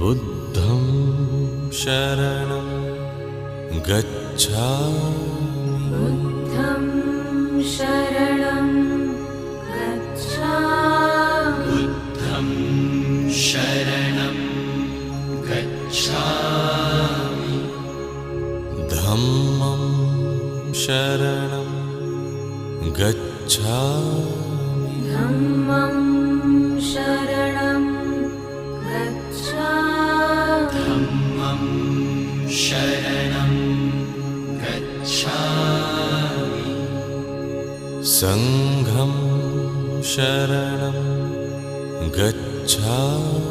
बुद्धं शरणं गच्छामि बुद्धं शरणं गच्छामि बुद्धं शरणं गच्छामि धम्मं शरणं गच्छामि धम्मं शरणं गच्छामि धम्मं शरणं गच्छामि संघं शरणं गच्छामि